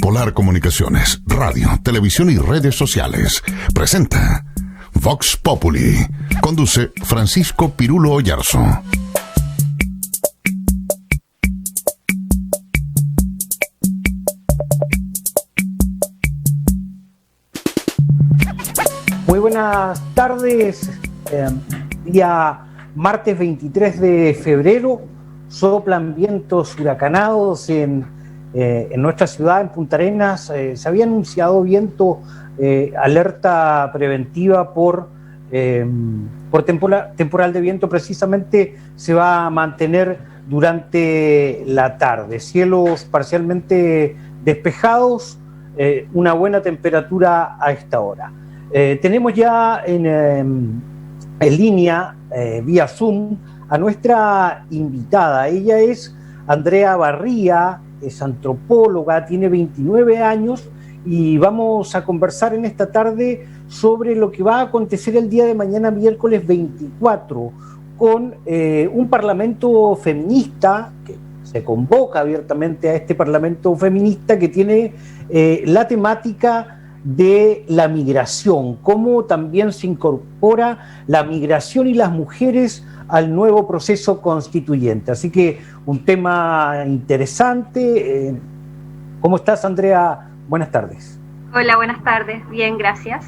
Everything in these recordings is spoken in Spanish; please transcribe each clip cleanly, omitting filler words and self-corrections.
Polar Comunicaciones, radio, televisión y redes sociales. Presenta Vox Populi. Conduce Francisco Pirulo Oyarzo. Muy buenas tardes. Día martes 23 de febrero. Soplan vientos huracanados en nuestra ciudad, en Punta Arenas. Se había anunciado viento, alerta preventiva por temporal de viento. Precisamente se va a mantener durante la tarde. Cielos parcialmente despejados, una buena temperatura a esta hora. Tenemos ya en línea, vía Zoom, a nuestra invitada. Ella es Andrea Barría, es antropóloga, tiene 29 años y vamos a conversar en esta tarde sobre lo que va a acontecer el día de mañana, miércoles 24, con un parlamento feminista que se convoca abiertamente a este parlamento feminista que tiene la temática de la migración, cómo también se incorpora la migración y las mujeres al nuevo proceso constituyente. Así que un tema interesante. ¿Cómo estás, Andrea? Buenas tardes. Hola, buenas tardes. Bien, gracias.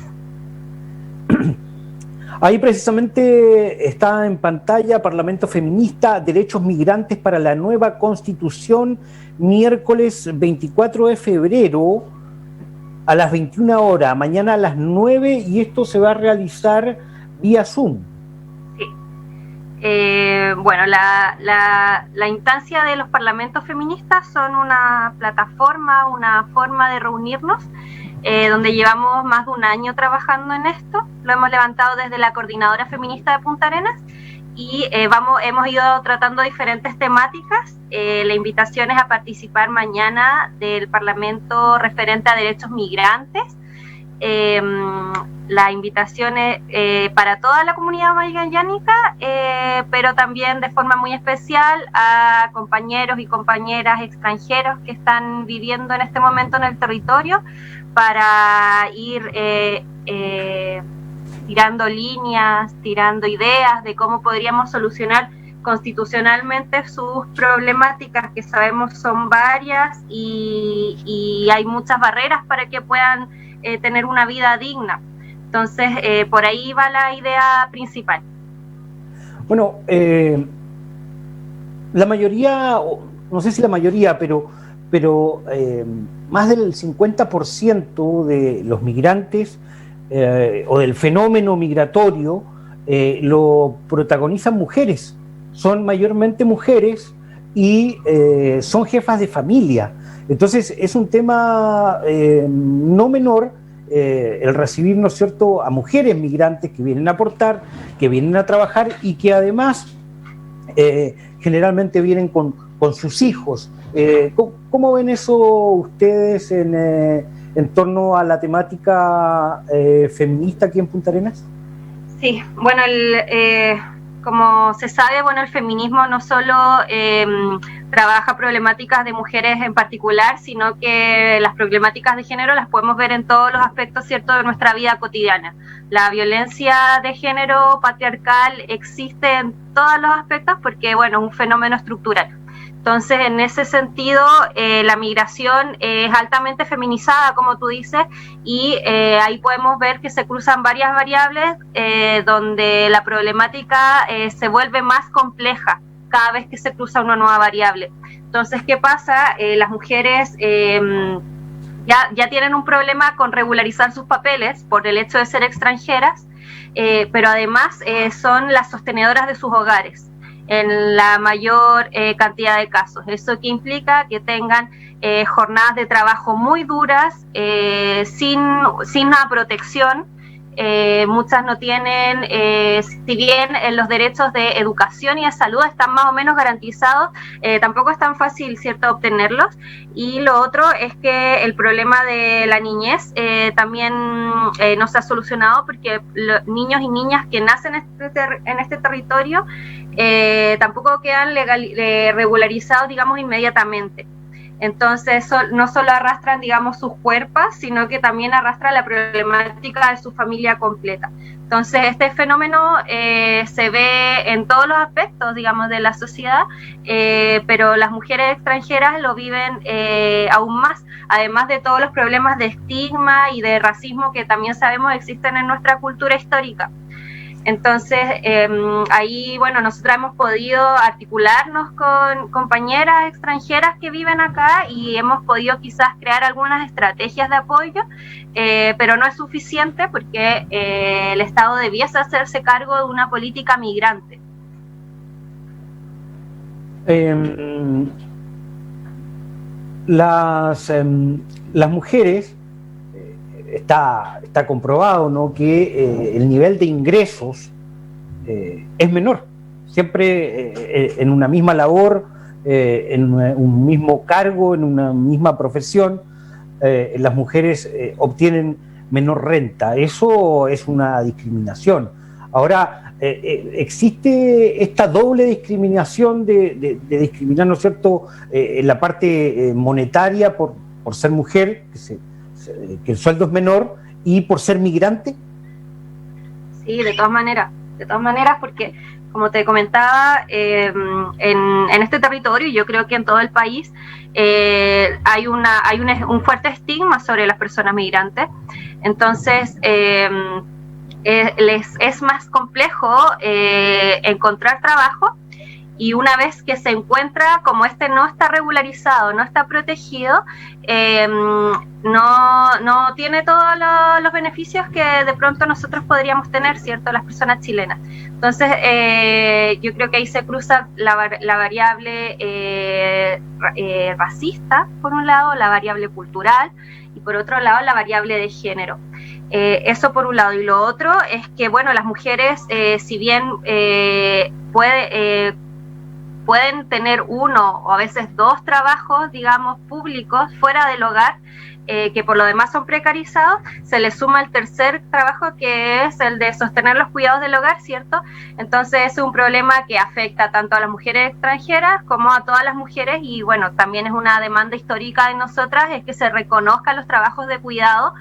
Ahí precisamente está en pantalla Parlamento Feminista, Derechos Migrantes para la Nueva Constitución, miércoles 24 de febrero a las 21 horas, mañana a las 9, y esto se va a realizar vía Zoom. Sí. Bueno, la instancia de los parlamentos feministas son una plataforma, una forma de reunirnos, donde llevamos más de un año trabajando en esto. Lo hemos levantado desde la Coordinadora Feminista de Punta Arenas y hemos ido tratando diferentes temáticas. La invitación es a participar mañana del Parlamento referente a derechos migrantes. La invitación es para toda la comunidad magallánica, pero también de forma muy especial a compañeros y compañeras extranjeros que están viviendo en este momento en el territorio, para ir tirando líneas, tirando ideas de cómo podríamos solucionar constitucionalmente sus problemáticas, que sabemos son varias y hay muchas barreras para que puedan tener una vida digna. Entonces, por ahí va la idea principal. Bueno, la mayoría, no sé si la mayoría, pero más del 50% de los migrantes o del fenómeno migratorio lo protagonizan mujeres. Son mayormente mujeres y son jefas de familia. Entonces es un tema no menor el recibir, ¿no es cierto?, a mujeres migrantes que vienen a aportar, que vienen a trabajar y que además generalmente vienen con sus hijos. ¿Cómo ven eso ustedes en torno a la temática feminista aquí en Punta Arenas? Sí, bueno, como se sabe, bueno, el feminismo no solo trabaja problemáticas de mujeres en particular, sino que las problemáticas de género las podemos ver en todos los aspectos, ¿cierto?, de nuestra vida cotidiana. La violencia de género patriarcal existe en todos los aspectos porque, bueno, es un fenómeno estructural. Entonces, en ese sentido, la migración es altamente feminizada, como tú dices, y ahí podemos ver que se cruzan varias variables donde la problemática se vuelve más compleja cada vez que se cruza una nueva variable. Entonces, ¿qué pasa? Las mujeres ya tienen un problema con regularizar sus papeles por el hecho de ser extranjeras, pero además son las sostenedoras de sus hogares en la mayor cantidad de casos. Eso que implica que tengan jornadas de trabajo muy duras, sin una protección. Muchas no tienen, si bien los derechos de educación y de salud están más o menos garantizados, tampoco es tan fácil, ¿cierto?, obtenerlos. Y lo otro es que el problema de la niñez también no se ha solucionado, porque los niños y niñas que nacen en este territorio tampoco quedan regularizados, digamos, inmediatamente. Entonces no solo arrastran, digamos, sus cuerpos, sino que también arrastran la problemática de su familia completa. Entonces este fenómeno se ve en todos los aspectos, digamos, de la sociedad, pero las mujeres extranjeras lo viven aún más, además de todos los problemas de estigma y de racismo que también sabemos existen en nuestra cultura histórica. Entonces, ahí, bueno, nosotras hemos podido articularnos con compañeras extranjeras que viven acá y hemos podido quizás crear algunas estrategias de apoyo, pero no es suficiente porque el Estado debiese hacerse cargo de una política migrante. Las mujeres, está comprobado, ¿no?, que el nivel de ingresos es menor. Siempre en una misma labor, en un mismo cargo, en una misma profesión, las mujeres obtienen menor renta. Eso es una discriminación. Ahora, existe esta doble discriminación de discriminar, ¿no es cierto?, en la parte monetaria por ser mujer, que el sueldo es menor, y por ser migrante. Sí, de todas maneras, porque como te comentaba, en este territorio, y yo creo que en todo el país, hay un fuerte estigma sobre las personas migrantes. Entonces les es más complejo encontrar trabajo, y una vez que se encuentra, como no está regularizado, no está protegido, no tiene todos los beneficios que de pronto nosotros podríamos tener, ¿cierto?, las personas chilenas. Entonces, yo creo que ahí se cruza la variable racista, por un lado, la variable cultural, y por otro lado, la variable de género. Eso por un lado. Y lo otro es que, bueno, las mujeres, si bien pueden tener uno o a veces dos trabajos, digamos, públicos fuera del hogar, que por lo demás son precarizados, se les suma el tercer trabajo, que es el de sostener los cuidados del hogar, ¿cierto? Entonces es un problema que afecta tanto a las mujeres extranjeras como a todas las mujeres, y bueno, también es una demanda histórica de nosotras, es que se reconozcan los trabajos de cuidado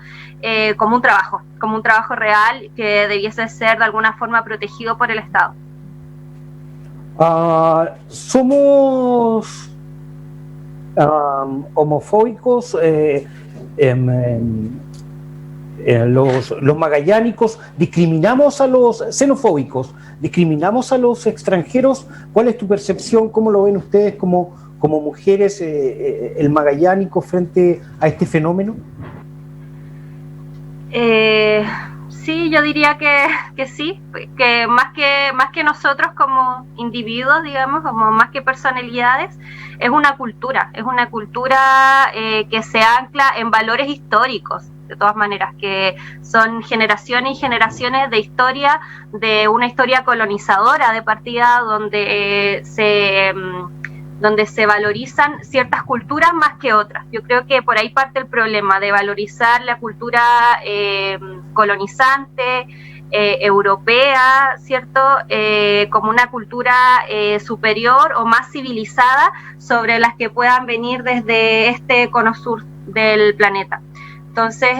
como un trabajo real que debiese ser de alguna forma protegido por el Estado. Somos homofóbicos, los magallánicos, discriminamos a los xenofóbicos, discriminamos a los extranjeros. ¿Cuál es tu percepción? ¿Cómo lo ven ustedes como mujeres, el magallánico frente a este fenómeno? Sí, yo diría que sí, que más que nosotros como individuos, digamos, como más que personalidades, es una cultura que se ancla en valores históricos, de todas maneras, que son generaciones y generaciones de historia, de una historia colonizadora de partida, donde se valorizan ciertas culturas más que otras. Yo creo que por ahí parte el problema de valorizar la cultura colonizante, europea, ¿cierto?, como una cultura superior o más civilizada sobre las que puedan venir desde este cono sur del planeta. Entonces,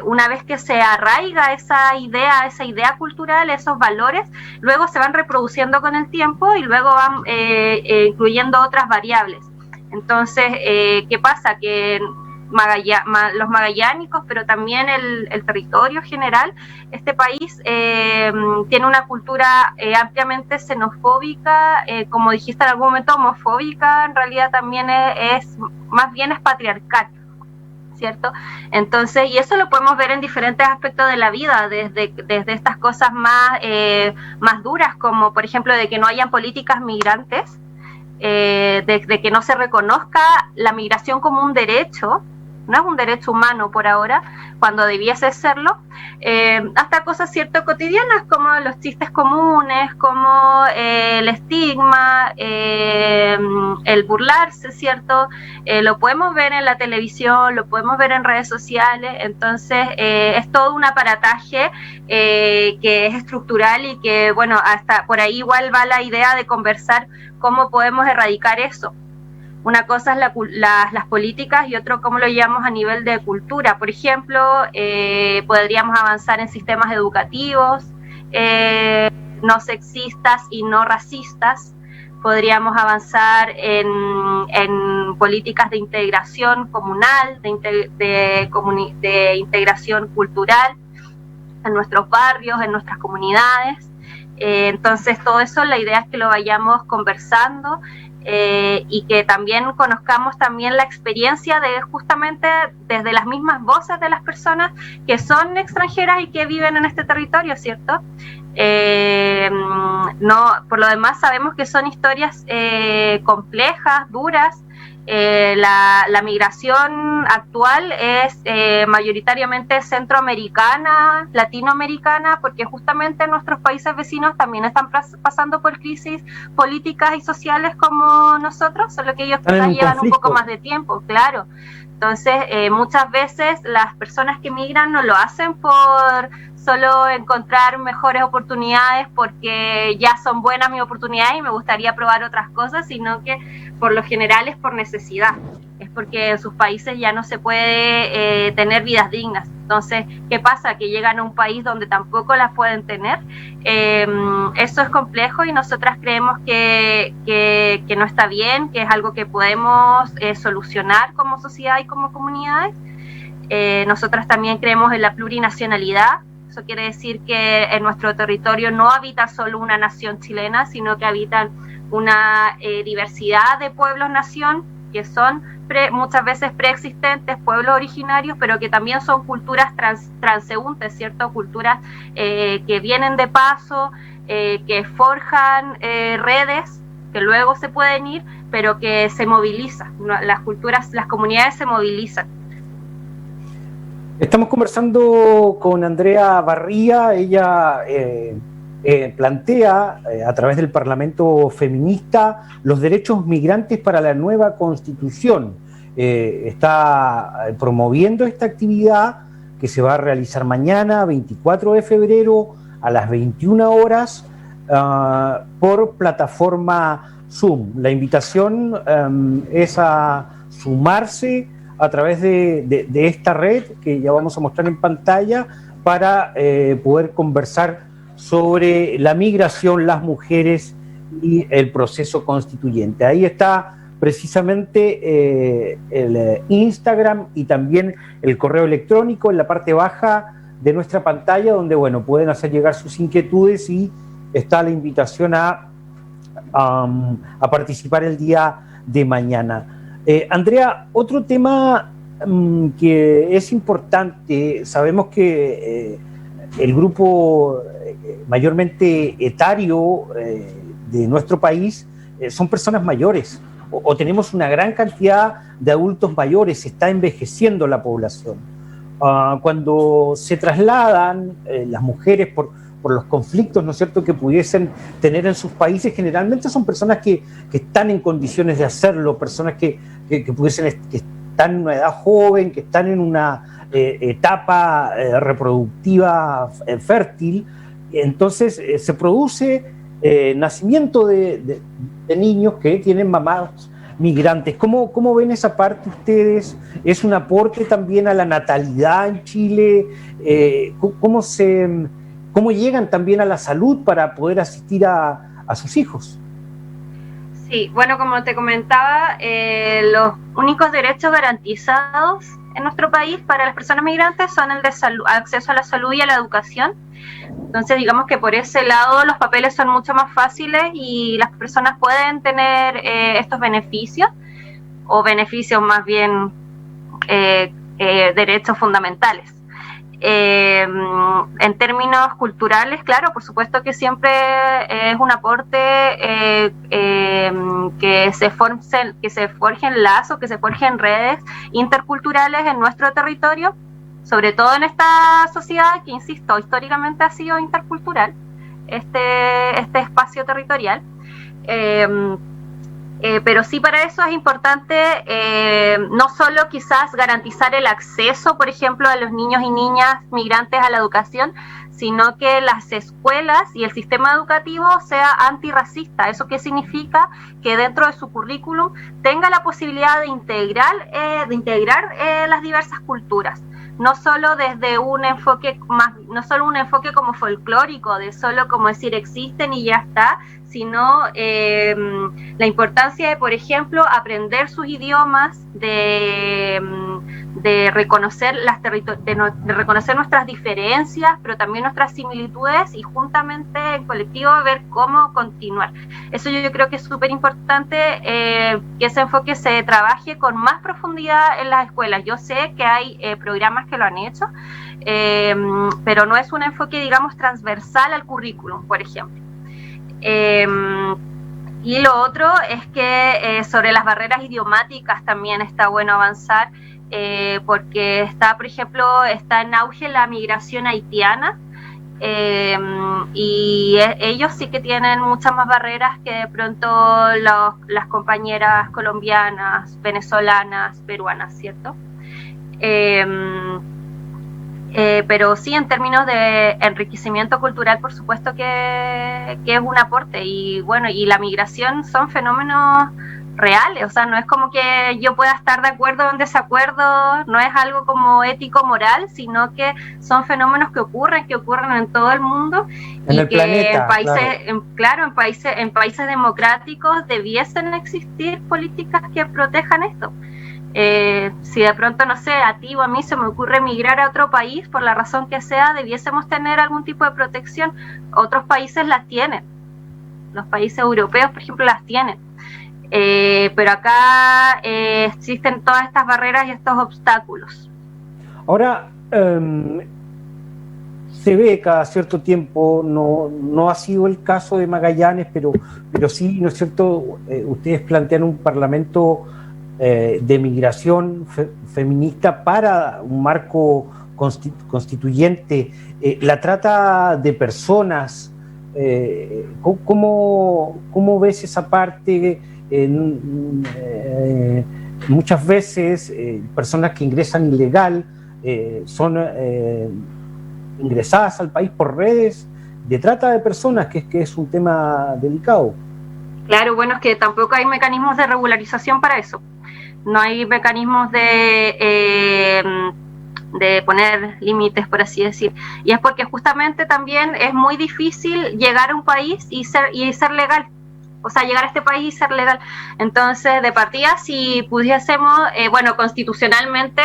una vez que se arraiga esa idea cultural, esos valores, luego se van reproduciendo con el tiempo y luego van incluyendo otras variables. Entonces, ¿qué pasa? Que los magallánicos, pero también el territorio general, este país tiene una cultura ampliamente xenofóbica, como dijiste en algún momento, homofóbica, en realidad también más bien es patriarcal, ¿cierto? Entonces, y eso lo podemos ver en diferentes aspectos de la vida, desde estas cosas más duras, como por ejemplo de que no hayan políticas migrantes, de que no se reconozca la migración como un derecho, no es un derecho humano por ahora, cuando debiese serlo, hasta cosas cierto cotidianas como los chistes comunes, como el estigma, el burlarse, ¿cierto? Lo podemos ver en la televisión, lo podemos ver en redes sociales. Entonces es todo un aparataje que es estructural y que, bueno, hasta por ahí igual va la idea de conversar cómo podemos erradicar eso. Una cosa es las políticas y otro cómo lo llevamos a nivel de cultura. Por ejemplo, podríamos avanzar en sistemas educativos no sexistas y no racistas. Podríamos avanzar en políticas de integración comunal, de integración cultural en nuestros barrios, en nuestras comunidades. Entonces, todo eso, la idea es que lo vayamos conversando y que también conozcamos también la experiencia de justamente desde las mismas voces de las personas que son extranjeras y que viven en este territorio, ¿cierto? No, por lo demás sabemos que son historias complejas, duras. La migración actual es mayoritariamente centroamericana, latinoamericana, porque justamente nuestros países vecinos también están pasando por crisis políticas y sociales como nosotros, solo que ellos quizás llevan un poco más de tiempo, claro. Entonces, muchas veces las personas que migran no lo hacen por solo encontrar mejores oportunidades porque ya son buenas mis oportunidades y me gustaría probar otras cosas, sino que por lo general es por necesidad, es porque en sus países ya no se puede tener vidas dignas. Entonces, ¿qué pasa? Que llegan a un país donde tampoco las pueden tener. Eso es complejo y nosotras creemos que no está bien, que es algo que podemos solucionar como sociedad y como comunidades. Nosotras también creemos en la plurinacionalidad. Eso quiere decir que en nuestro territorio no habita solo una nación chilena, sino que habitan una diversidad de pueblos-nación que son muchas veces preexistentes, pueblos originarios, pero que también son culturas transeúntes, ¿cierto? Culturas que vienen de paso, que forjan redes que luego se pueden ir, pero que se movilizan. Las culturas, las comunidades se movilizan. Estamos conversando con Andrea Barría. Ella plantea a través del Parlamento Feminista los derechos migrantes para la nueva Constitución. Está promoviendo esta actividad que se va a realizar mañana, 24 de febrero, a las 21 horas, por plataforma Zoom. La invitación es a sumarse a través de esta red que ya vamos a mostrar en pantalla para poder conversar sobre la migración, las mujeres y el proceso constituyente. Ahí está precisamente el Instagram y también el correo electrónico en la parte baja de nuestra pantalla, donde bueno, pueden hacer llegar sus inquietudes y está la invitación a participar el día de mañana. Andrea, otro tema que es importante, sabemos que el grupo mayormente etario de nuestro país son personas mayores, o tenemos una gran cantidad de adultos mayores, se está envejeciendo la población. Cuando se trasladan las mujeres por los conflictos, ¿no es cierto?, que pudiesen tener en sus países, generalmente son personas que están en condiciones de hacerlo, personas que están en una edad joven, que están en una etapa reproductiva fértil. Entonces se produce nacimiento de niños que tienen mamás migrantes. ¿Cómo ven esa parte ustedes? ¿Es un aporte también a la natalidad en Chile? ¿Cómo llegan también a la salud para poder asistir a sus hijos? Sí, bueno, como te comentaba, los únicos derechos garantizados en nuestro país para las personas migrantes son el de acceso a la salud y a la educación. Entonces, digamos que por ese lado los papeles son mucho más fáciles y las personas pueden tener estos beneficios, o beneficios más bien derechos fundamentales. En términos culturales, claro, por supuesto que siempre es un aporte que se forjen lazos, que se forjen redes interculturales en nuestro territorio, sobre todo en esta sociedad que, insisto, históricamente ha sido intercultural, este espacio territorial. Pero sí, para eso es importante no solo quizás garantizar el acceso, por ejemplo, a los niños y niñas migrantes a la educación, sino que las escuelas y el sistema educativo sea antirracista. ¿Eso qué significa? Que dentro de su currículum tenga la posibilidad de integrar las diversas culturas. No solo desde un enfoque como folclórico, de solo como decir existen y ya está, sino la importancia de, por ejemplo, aprender sus idiomas, de reconocer de reconocer nuestras diferencias, pero también nuestras similitudes, y juntamente en colectivo ver cómo continuar. Eso yo creo que es súper importante, que ese enfoque se trabaje con más profundidad en las escuelas. Yo sé que hay programas que lo han hecho, pero no es un enfoque, digamos, transversal al currículum, por ejemplo. Y lo otro es que sobre las barreras idiomáticas también está bueno avanzar, porque está, por ejemplo, está en auge la migración haitiana, y ellos sí que tienen muchas más barreras que de pronto las compañeras colombianas, venezolanas, peruanas, ¿cierto? Pero sí, en términos de enriquecimiento cultural, por supuesto que es un aporte. Y bueno, y la migración son fenómenos reales, o sea, no es como que yo pueda estar de acuerdo o en desacuerdo, no es algo como ético-moral, sino que son fenómenos que ocurren en todo el mundo, en y el que planeta, en países, en países democráticos debiesen existir políticas que protejan esto. Si de pronto, no sé, a ti o a mí se me ocurre emigrar a otro país, por la razón que sea, debiésemos tener algún tipo de protección. Otros países las tienen, los países europeos, por ejemplo, las tienen, pero acá existen todas estas barreras y estos obstáculos. Ahora, se ve cada cierto tiempo, no ha sido el caso de Magallanes, pero sí, ¿no es cierto? Ustedes plantean un parlamento de migración feminista para un marco constituyente. La trata de personas, ¿cómo ves esa parte? Muchas veces personas que ingresan ilegal son ingresadas al país por redes de trata de personas, que es un tema delicado. Claro, bueno, es que tampoco hay mecanismos de regularización para eso. No hay mecanismos de poner límites, por así decir. Y es porque justamente también es muy difícil llegar a un país y ser legal. O sea, llegar a este país y ser legal. Entonces, de partida, si pudiésemos, bueno, constitucionalmente,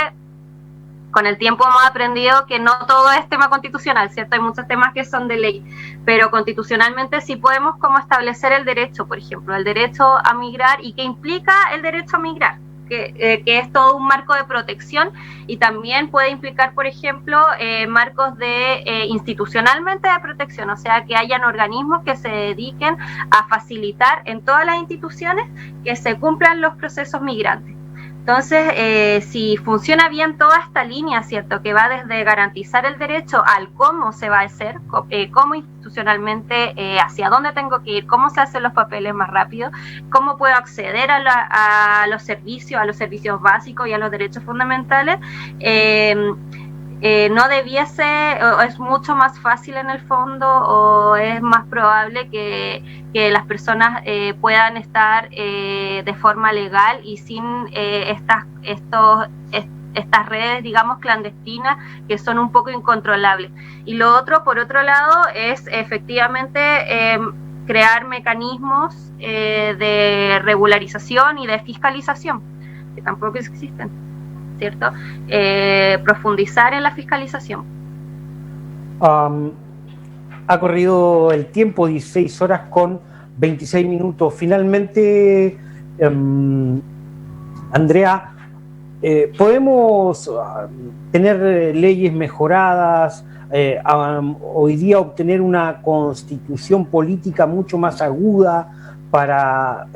con el tiempo hemos aprendido que no todo es tema constitucional, ¿cierto? Hay muchos temas que son de ley, pero constitucionalmente sí podemos como establecer el derecho, por ejemplo, el derecho a migrar, y qué implica el derecho a migrar, que es todo un marco de protección, y también puede implicar, por ejemplo, marcos de institucionalmente de protección, o sea, que hayan organismos que se dediquen a facilitar en todas las instituciones que se cumplan los procesos migrantes. Entonces, si funciona bien toda esta línea, ¿cierto?, que va desde garantizar el derecho al cómo se va a hacer, cómo institucionalmente, hacia dónde tengo que ir, cómo se hacen los papeles más rápido, cómo puedo acceder a los servicios básicos y a los derechos fundamentales, no debiese, o es mucho más fácil en el fondo, o es más probable que las personas puedan estar de forma legal y sin estas redes, digamos, clandestinas, que son un poco incontrolables. Y lo otro, por otro lado, es efectivamente crear mecanismos de regularización y de fiscalización, que tampoco existen, ¿cierto? Profundizar en la fiscalización. Ha corrido el tiempo, 16 horas con 26 minutos. Finalmente, Andrea, ¿podemos tener leyes mejoradas, hoy día obtener una constitución política mucho más aguda para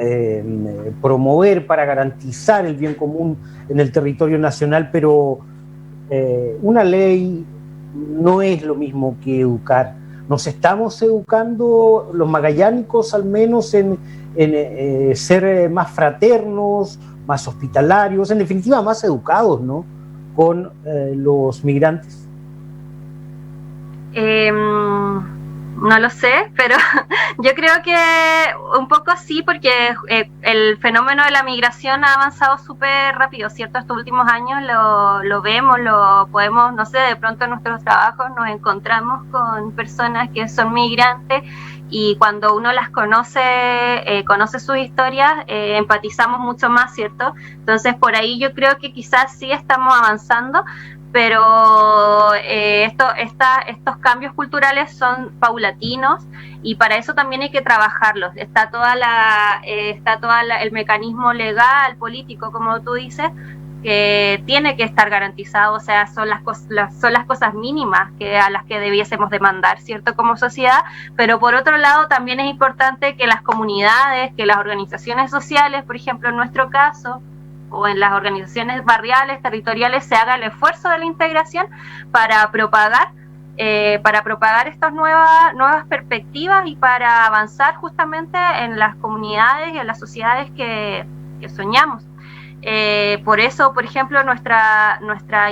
promover, para garantizar el bien común en el territorio nacional? Pero una ley no es lo mismo que educar. Nos estamos educando los magallánicos, al menos en en ser más fraternos, más hospitalarios, en definitiva más educados, ¿no?, con los migrantes? No lo sé, pero yo creo que un poco sí, porque el fenómeno de la migración ha avanzado súper rápido, ¿cierto? Estos últimos años lo vemos, lo podemos, no sé, de pronto en nuestros trabajos nos encontramos con personas que son migrantes y cuando uno las conoce, conoce sus historias, empatizamos mucho más, ¿cierto? Entonces por ahí yo creo que quizás sí estamos avanzando, pero estos cambios culturales son paulatinos y para eso también hay que trabajarlos. Está el mecanismo legal, político, como tú dices, que tiene que estar garantizado, o sea, son las cosas mínimas a las que debiésemos demandar, ¿cierto?, como sociedad, pero por otro lado también es importante que las comunidades, que las organizaciones sociales, por ejemplo, en nuestro caso, o en las organizaciones barriales, territoriales, se haga el esfuerzo de la integración para propagar estas nuevas perspectivas y para avanzar justamente en las comunidades y en las sociedades que soñamos. Por eso, por ejemplo, nuestra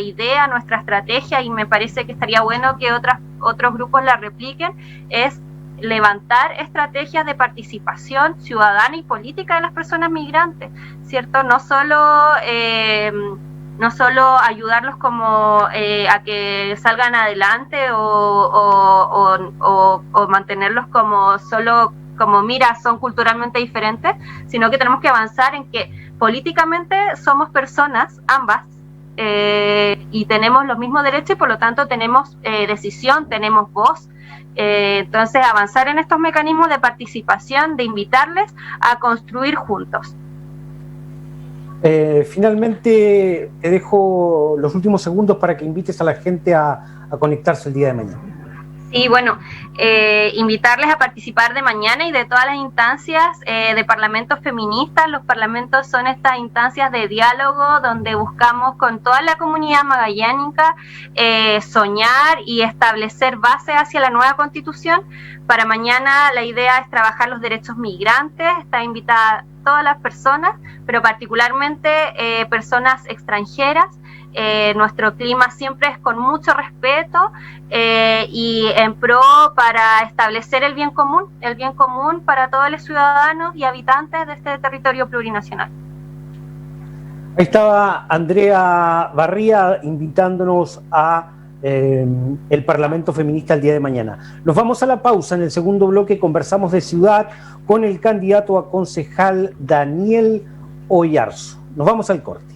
idea, nuestra estrategia, y me parece que estaría bueno que otros grupos la repliquen, es levantar estrategias de participación ciudadana y política de las personas migrantes, ¿cierto? No solo ayudarlos como a que salgan adelante o mantenerlos como solo como mira, son culturalmente diferentes, sino que tenemos que avanzar en que políticamente somos personas, ambas, y tenemos los mismos derechos y por lo tanto tenemos decisión, tenemos voz. Entonces avanzar en estos mecanismos de participación, de invitarles a construir juntos. Finalmente te dejo los últimos segundos para que invites a la gente a conectarse el día de mañana. Sí, bueno, invitarles a participar de mañana y de todas las instancias de parlamentos feministas. Los parlamentos son estas instancias de diálogo donde buscamos con toda la comunidad magallánica soñar y establecer bases hacia la nueva constitución. Para mañana la idea es trabajar los derechos migrantes, está invitada todas las personas, pero particularmente personas extranjeras. Nuestro clima siempre es con mucho respeto y en pro para establecer el bien común para todos los ciudadanos y habitantes de este territorio plurinacional. Ahí estaba Andrea Barría invitándonos a el Parlamento Feminista el día de mañana. Nos vamos a la pausa. En el segundo bloque conversamos de ciudad con el candidato a concejal Daniel Oyarzo. Nos vamos al corte.